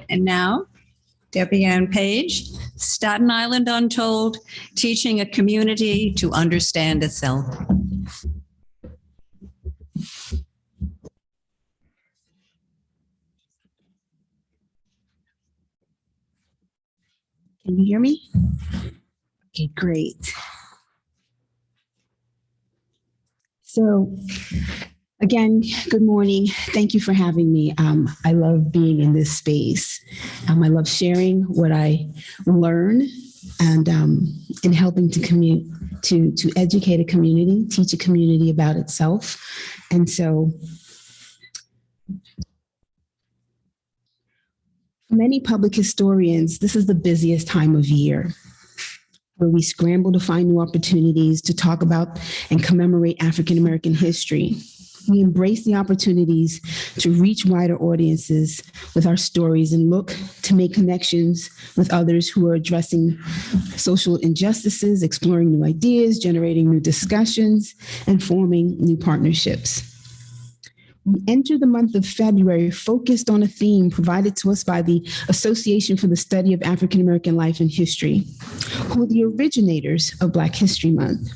And now, Debbie Ann Paige, Staten Island Untold, teaching a community to understand itself. Can you hear me? Okay, great. So, again, good morning. Thank you for having me. I love being in this space. I love sharing what I learn and in helping to educate a community, teach a community about itself. And so, for many public historians, this is the busiest time of year, where we scramble to find new opportunities to talk about and commemorate African-American history. We embrace the opportunities to reach wider audiences with our stories and look to make connections with others who are addressing social injustices, exploring new ideas, generating new discussions, and forming new partnerships. We enter the month of February focused on a theme provided to us by the Association for the Study of African American Life and History, who are the originators of Black History Month.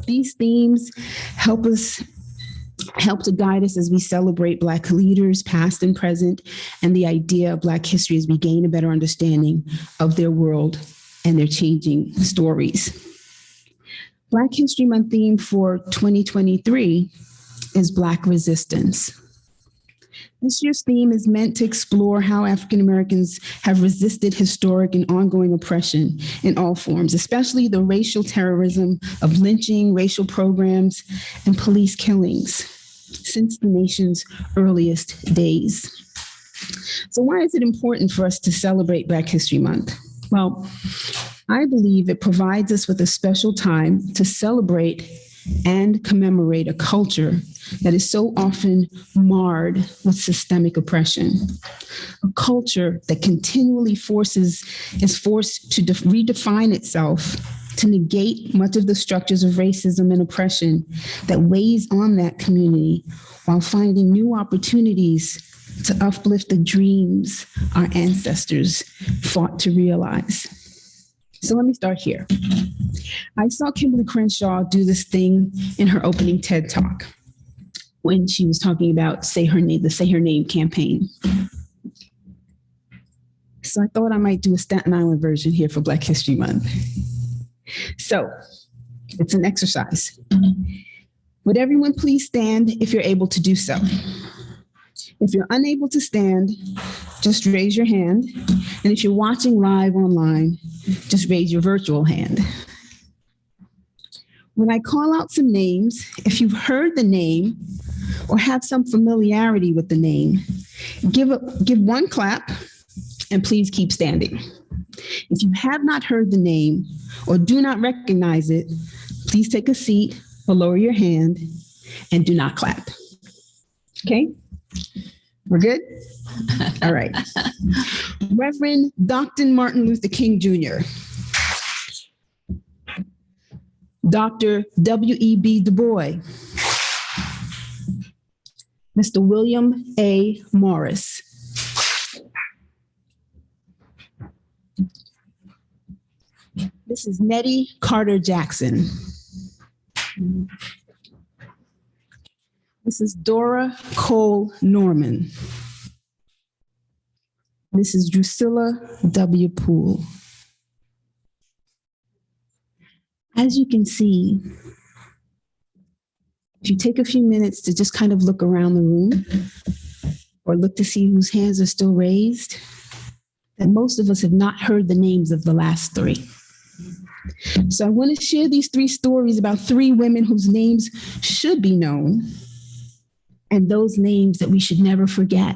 These themes help to guide us as we celebrate Black leaders, past and present, and the idea of Black history as we gain a better understanding of their world and their changing stories. Black History Month theme for 2023 is Black resistance. This year's theme is meant to explore how African Americans have resisted historic and ongoing oppression in all forms, especially the racial terrorism of lynching, racial programs, and police killings since the nation's earliest days. So why is it important for us to celebrate Black History Month? Well, I believe it provides us with a special time to celebrate and commemorate a culture that is so often marred with systemic oppression. A culture that continually is forced to redefine itself, to negate much of the structures of racism and oppression that weighs on that community, while finding new opportunities to uplift the dreams our ancestors fought to realize. So let me start here. I saw Kimberly Crenshaw do this thing in her opening TED Talk when she was talking about the Say Her Name campaign. So I thought I might do a Staten Island version here for Black History Month. So it's an exercise. Would everyone please stand if you're able to do so? If you're unable to stand, just raise your hand. And if you're watching live online, just raise your virtual hand. When I call out some names, if you've heard the name or have some familiarity with the name, give one clap and please keep standing. If you have not heard the name or do not recognize it, please take a seat or lower your hand and do not clap. Okay? We're good? All right. Reverend Dr. Martin Luther King Jr., Dr. W.E.B. Du Bois, Mr. William A. Morris, Mrs. Nettie Carter Jackson, Mrs. Dora Cole Norman, Mrs. Drusilla W. Poole. As you can see, if you take a few minutes to just kind of look around the room or look to see whose hands are still raised, that most of us have not heard the names of the last three. So I want to share these three stories about three women whose names should be known and those names that we should never forget.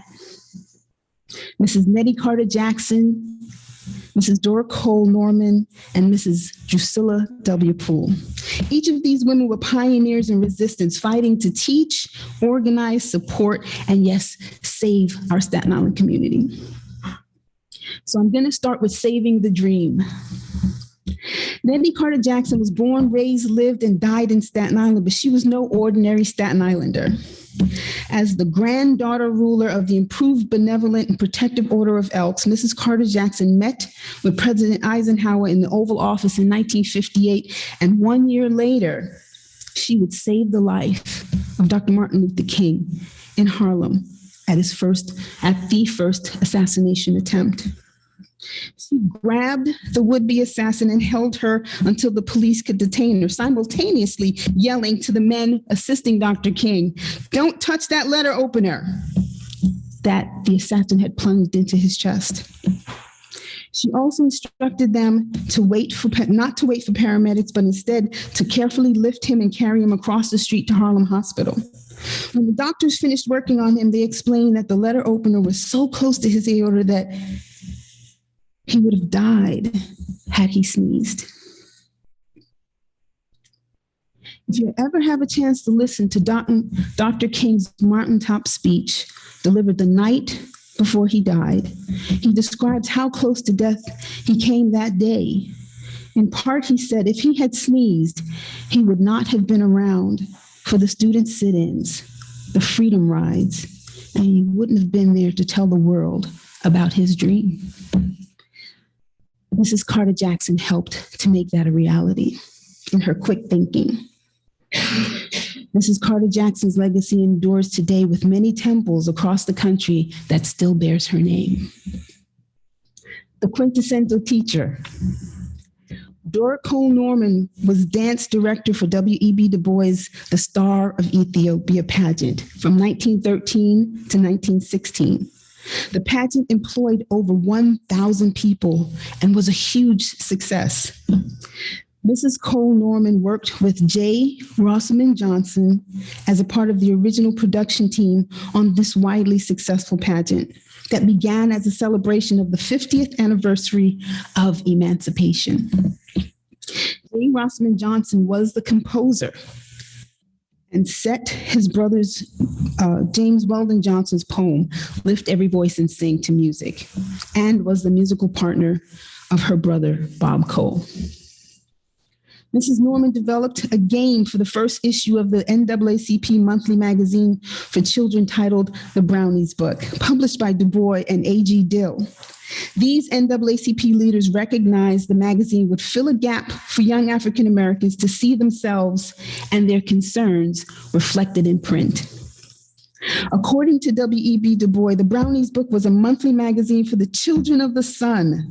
Mrs. Nettie Carter Jackson, Mrs. Dora Cole Norman, and Mrs. Drusilla W. Poole. Each of these women were pioneers in resistance, fighting to teach, organize, support, and yes, save our Staten Island community. So I'm going to start with saving the dream. Nanny Carter Jackson was born, raised, lived, and died in Staten Island, but she was no ordinary Staten Islander. As the granddaughter ruler of the Improved Benevolent and Protective Order of Elks, Mrs. Carter Jackson met with President Eisenhower in the Oval Office in 1958, and 1 year later, she would save the life of Dr. Martin Luther King in Harlem at the first assassination attempt. She grabbed the would-be assassin and held her until the police could detain her, simultaneously yelling to the men assisting Dr. King, "Don't touch that letter opener," that the assassin had plunged into his chest. She also instructed them not to wait for paramedics, but instead to carefully lift him and carry him across the street to Harlem Hospital. When the doctors finished working on him, they explained that the letter opener was so close to his aorta that he would have died had he sneezed. If you ever have a chance to listen to Dr. King's mountaintop speech delivered the night before he died, he describes how close to death he came that day. In part, he said if he had sneezed, he would not have been around for the student sit-ins, the freedom rides, and he wouldn't have been there to tell the world about his dream. Mrs. Carter Jackson helped to make that a reality in her quick thinking. Mrs. Carter Jackson's legacy endures today with many temples across the country that still bears her name. The quintessential teacher. Dora Cole Norman was dance director for W.E.B. Du Bois' The Star of Ethiopia pageant from 1913 to 1916. The pageant employed over 1,000 people and was a huge success. Mrs. Cole Norman worked with J. Rosamond Johnson as a part of the original production team on this widely successful pageant that began as a celebration of the 50th anniversary of emancipation. J. Rosamond Johnson was the composer and set his brother's James Weldon Johnson's poem, Lift Every Voice and Sing, to music, and was the musical partner of her brother, Bob Cole. Mrs. Norman developed a game for the first issue of the NAACP monthly magazine for children titled The Brownies Book, published by Du Bois and A.G. Dill. These NAACP leaders recognized the magazine would fill a gap for young African Americans to see themselves and their concerns reflected in print. According to W.E.B. Du Bois, the Brownies Book was a monthly magazine for the children of the sun,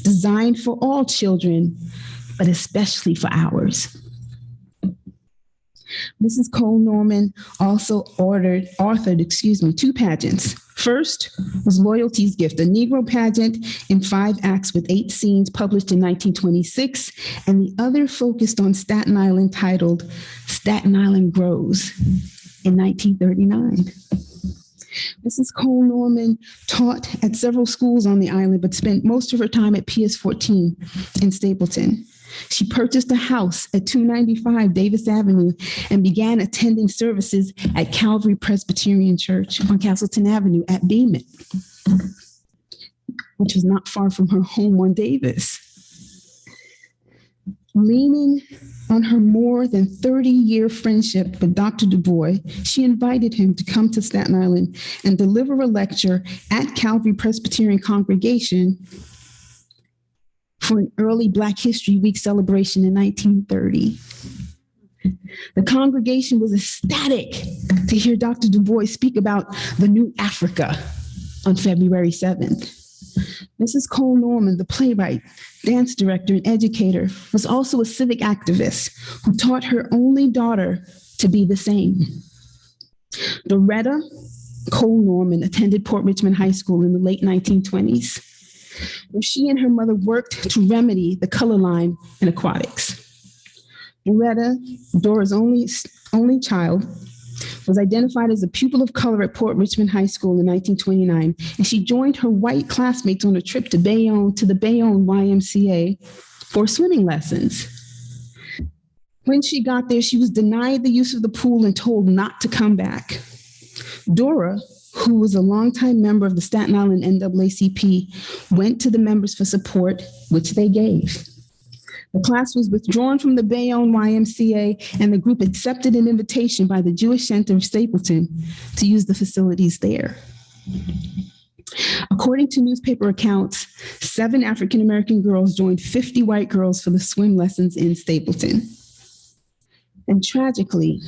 designed for all children, but especially for ours. Mrs. Cole Norman also authored two pageants. First was Loyalty's Gift, a Negro pageant in 5 acts with 8 scenes, published in 1926, and the other focused on Staten Island, titled Staten Island Grows, in 1939. Mrs. Cole Norman taught at several schools on the island, but spent most of her time at PS 14 in Stapleton. She purchased a house at 295 Davis Avenue and began attending services at Calvary Presbyterian Church on Castleton Avenue at Beeman, which was not far from her home on Davis. Leaning on her more than 30-year friendship with Dr. Du Bois, she invited him to come to Staten Island and deliver a lecture at Calvary Presbyterian Congregation for an early Black History Week celebration in 1930. The congregation was ecstatic to hear Dr. Du Bois speak about the new Africa on February 7th. Mrs. Cole Norman, the playwright, dance director, and educator, was also a civic activist who taught her only daughter to be the same. Doretta Cole Norman attended Port Richmond High School in the late 1920s, where she and her mother worked to remedy the color line in aquatics. Doretta, Dora's only child, was identified as a pupil of color at Port Richmond High School in 1929, and she joined her white classmates on a trip to the Bayonne YMCA for swimming lessons. When she got there, she was denied the use of the pool and told not to come back. Dora, who was a longtime member of the Staten Island NAACP, went to the members for support, which they gave. The class was withdrawn from the Bayonne YMCA, and the group accepted an invitation by the Jewish Center of Stapleton to use the facilities there. According to newspaper accounts, 7 African-American girls joined 50 white girls for the swim lessons in Stapleton. And tragically,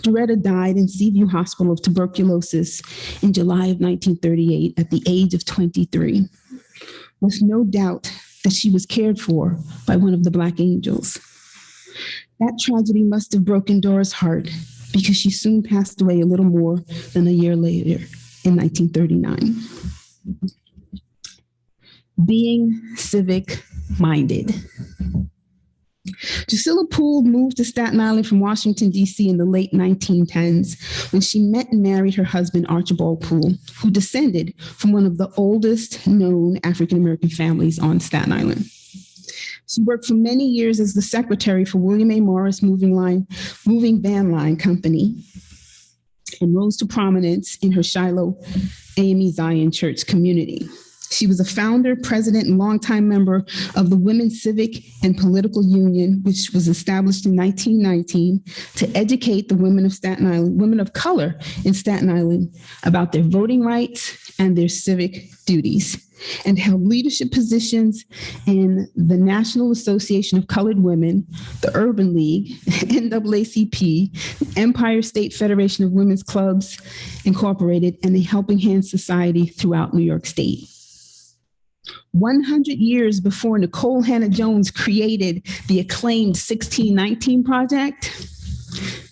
Doretta died in Seaview Hospital of tuberculosis in July of 1938 at the age of 23, with no doubt that she was cared for by one of the Black angels. That tragedy must have broken Dora's heart because she soon passed away a little more than a year later in 1939. Being civic-minded. Drusilla Poole moved to Staten Island from Washington, D.C. in the late 1910s when she met and married her husband, Archibald Poole, who descended from one of the oldest known African-American families on Staten Island. She worked for many years as the secretary for William A. Morris Moving Van Line Company and rose to prominence in her Shiloh AME Zion Church community. She was a founder, president, and longtime member of the Women's Civic and Political Union, which was established in 1919 to educate the women of Staten Island, women of color in Staten Island, about their voting rights and their civic duties, and held leadership positions in the National Association of Colored Women, the Urban League, NAACP, Empire State Federation of Women's Clubs Incorporated, and the Helping Hands Society throughout New York State. 100 years before Nicole Hannah-Jones created the acclaimed 1619 Project,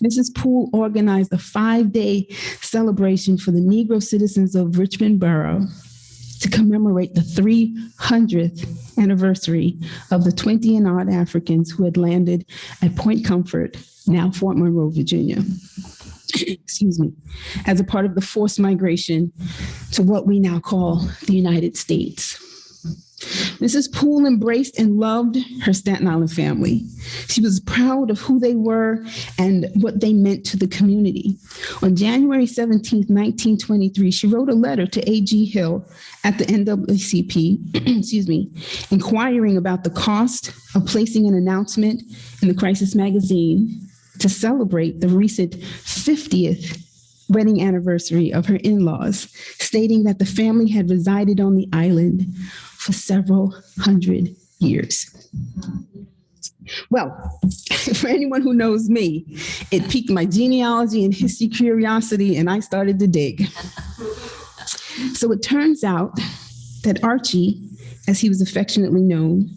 Mrs. Poole organized a 5-day celebration for the Negro citizens of Richmond Borough to commemorate the 300th anniversary of the 20 and odd Africans who had landed at Point Comfort, now Fort Monroe, Virginia, as a part of the forced migration to what we now call the United States. Mrs. Poole embraced and loved her Staten Island family. She was proud of who they were and what they meant to the community. On January 17, 1923, she wrote a letter to A.G. Hill at the NAACP, inquiring about the cost of placing an announcement in the Crisis magazine to celebrate the recent 50th wedding anniversary of her in-laws, stating that the family had resided on the island for several hundred years. Well, for anyone who knows me, it piqued my genealogy and history curiosity, and I started to dig. So it turns out that Archie, as he was affectionately known,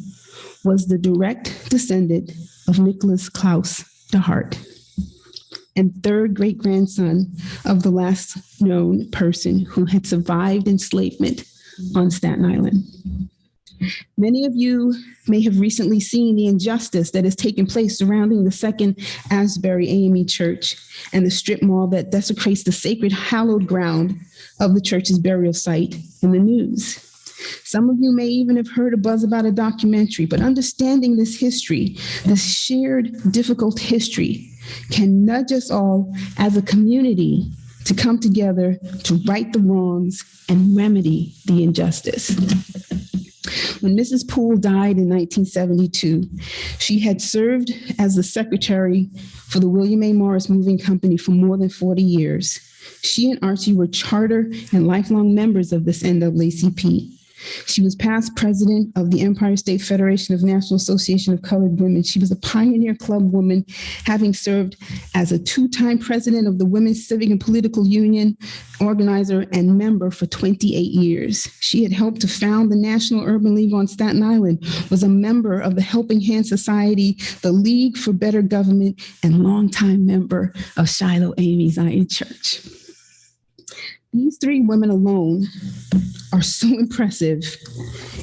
was the direct descendant of Nicholas Klaus DeHart, and third great-grandson of the last known person who had survived enslavement on Staten Island. Many of you may have recently seen the injustice that has taken place surrounding the Second Asbury AME Church and the strip mall that desecrates the sacred hallowed ground of the church's burial site in the news. Some of you may even have heard a buzz about a documentary, but understanding this history, this shared difficult history, can nudge us all as a community to come together to right the wrongs and remedy the injustice. When Mrs. Poole died in 1972, she had served as the secretary for the William A. Morris Moving Company for more than 40 years. She and Archie were charter and lifelong members of this NAACP. She was past president of the Empire State Federation of National Association of Colored Women. She was a pioneer club woman, having served as a 2-time president of the Women's Civic and Political Union, organizer and member for 28 years. She had helped to found the National Urban League on Staten Island, was a member of the Helping Hands Society, the League for Better Government, and longtime member of Shiloh AME Zion Church. These 3 women alone are so impressive,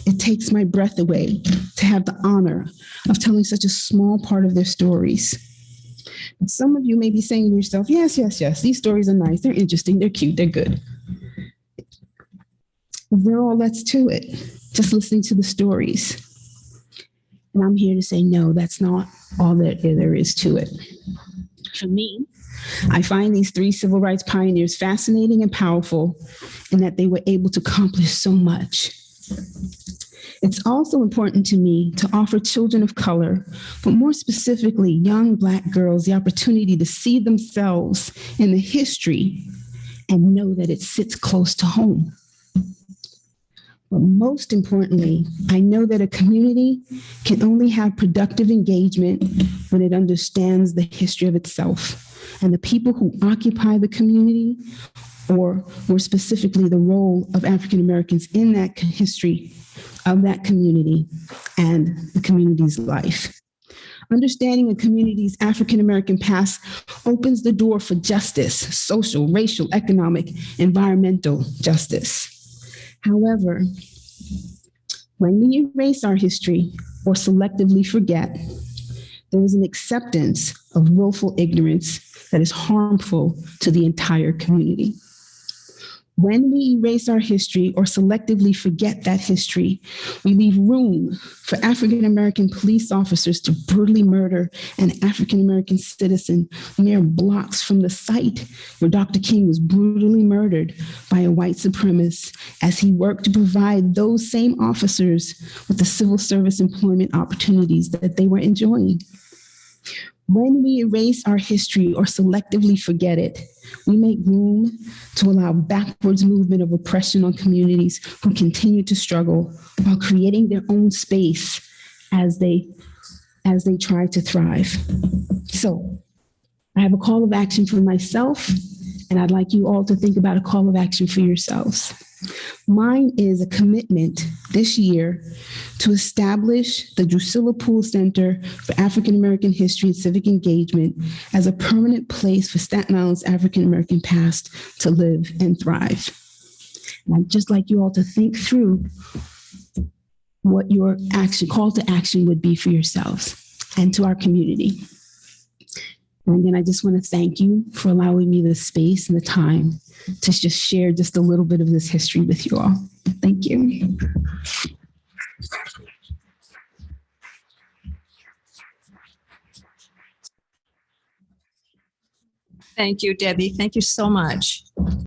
it takes my breath away to have the honor of telling such a small part of their stories. But some of you may be saying to yourself, yes, these stories are nice, they're interesting, they're cute, they're good. Is there all that's to it? Just listening to the stories. And I'm here to say, no, that's not all that there is to it. For me, I find these 3 civil rights pioneers fascinating and powerful in that they were able to accomplish so much. It's also important to me to offer children of color, but more specifically, young Black girls, the opportunity to see themselves in the history and know that it sits close to home. But most importantly, I know that a community can only have productive engagement when it understands the history of itself and the people who occupy the community, or more specifically, the role of African Americans in that history of that community and the community's life. Understanding a community's African American past opens the door for justice, social, racial, economic, environmental justice. However, when we erase our history or selectively forget, there is an acceptance of willful ignorance that is harmful to the entire community. When we erase our history or selectively forget that history, we leave room for African American police officers to brutally murder an African American citizen mere blocks from the site where Dr. King was brutally murdered by a white supremacist as he worked to provide those same officers with the civil service employment opportunities that they were enjoying. When we erase our history or selectively forget it, we make room to allow backwards movement of oppression on communities who continue to struggle while creating their own space as they try to thrive. So I have a call of action for myself, and I'd like you all to think about a call of action for yourselves. Mine is a commitment this year to establish the Drusilla Poole Center for African American History and Civic Engagement as a permanent place for Staten Island's African American past to live and thrive. And I'd just like you all to think through what your call to action would be for yourselves and to our community. And again, I just want to thank you for allowing me the space and the time to just share just a little bit of this history with you all. Thank you. Thank you, Debbie. Thank you so much.